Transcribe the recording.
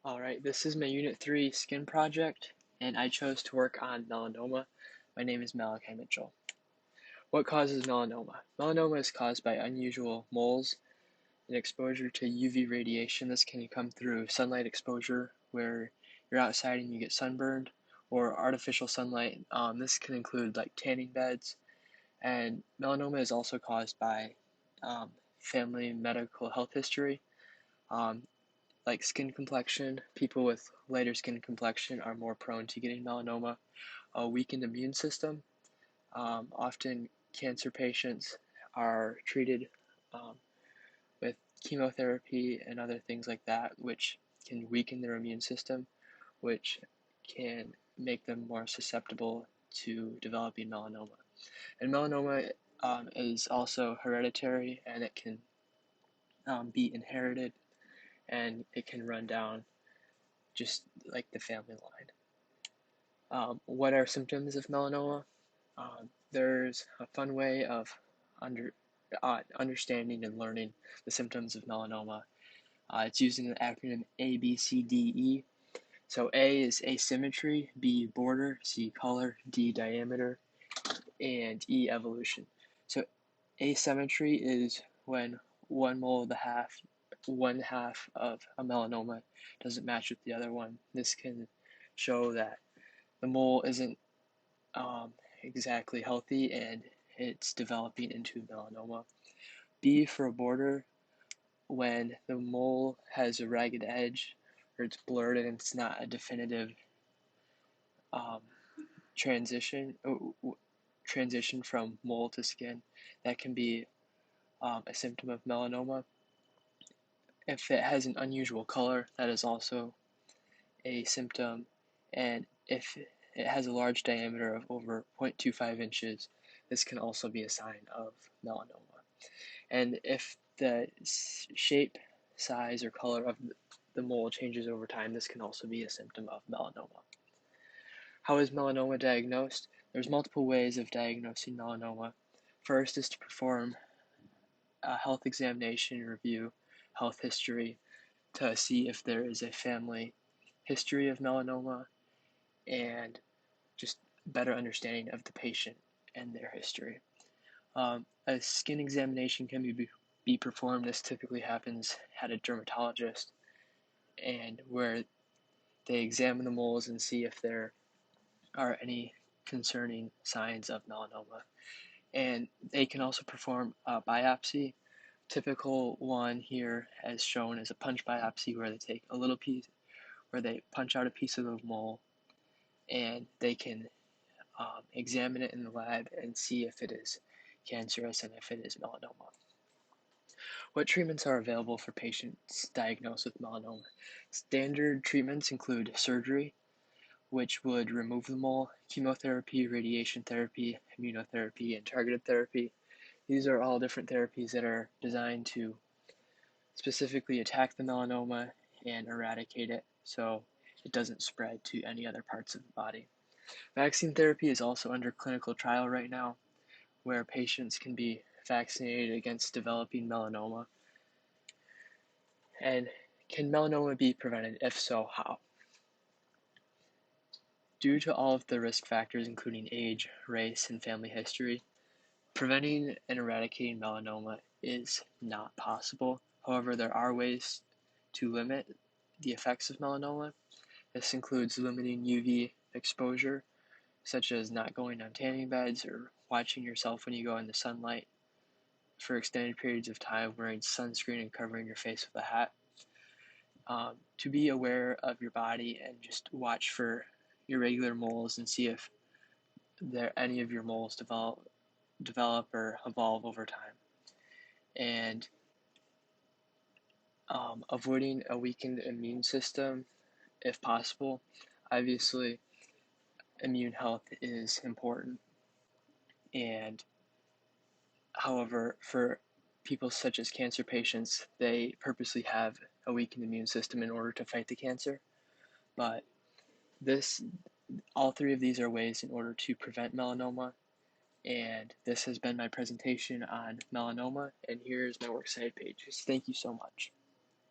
Alright, this is my Unit 3 skin project, and I chose to work on melanoma. My name is Malachi Mitchell. What causes melanoma? Melanoma is caused by unusual moles and exposure to UV radiation. This can come through sunlight exposure, where you're outside and you get sunburned, or artificial sunlight. This can include like tanning beds, and melanoma is also caused by family medical health history. Um, like skin complexion, people with lighter skin complexion are more prone to getting melanoma. A weakened immune system, often cancer patients are treated um, with chemotherapy and other things like that, which can weaken their immune system, which can make them more susceptible to developing melanoma. And melanoma is also hereditary, and it can be inherited, and it can run down just like the family line. What are symptoms of melanoma? There's a fun way of understanding and learning the symptoms of melanoma. It's using the acronym ABCDE. So A is asymmetry, B border, C color, D diameter, and E evolution. So asymmetry is when one half of a melanoma doesn't match with the other one. This can show that the mole isn't um, exactly healthy and it's developing into melanoma. B for a border, when the mole has a ragged edge or it's blurred and it's not a definitive um, transition transition from mole to skin. That can be a symptom of melanoma. If it has an unusual color, that is also a symptom. And if it has a large diameter of over 0.25 inches, this can also be a sign of melanoma. And if the shape, size, or color of the mole changes over time, this can also be a symptom of melanoma. How is melanoma diagnosed? There's multiple ways of diagnosing melanoma. First is to perform a health examination and review health history to see if there is a family history of melanoma and just better understanding of the patient and their history. A skin examination can be performed. This typically happens at a dermatologist, and where they examine the moles and see if there are any concerning signs of melanoma. And they can also perform a biopsy. Typical one here, as shown, is a punch biopsy, where they take a little piece, where they punch out a piece of the mole, and they can examine it in the lab and see if it is cancerous and if it is melanoma. What treatments are available for patients diagnosed with melanoma? Standard treatments include surgery, which would remove the mole, chemotherapy, radiation therapy, immunotherapy, and targeted therapy. These are all different therapies that are designed to specifically attack the melanoma and eradicate it so it doesn't spread to any other parts of the body. Vaccine therapy is also under clinical trial right now, where patients can be vaccinated against developing melanoma. And can melanoma be prevented? If so, how? Due to all of the risk factors, including age, race, and family history, preventing and eradicating melanoma is not possible. However, there are ways to limit the effects of melanoma. This includes limiting UV exposure, such as not going on tanning beds or watching yourself when you go in the sunlight for extended periods of time, wearing sunscreen and covering your face with a hat. To be aware of your body and just watch for irregular moles and see if any of your moles develop or evolve over time. And avoiding a weakened immune system if possible. Obviously, immune health is important, and however, for people such as cancer patients, they purposely have a weakened immune system in order to fight the cancer. But this, all three of these are ways in order to prevent melanoma. And this has been my presentation on melanoma, and here's my works cited pages. Thank you so much.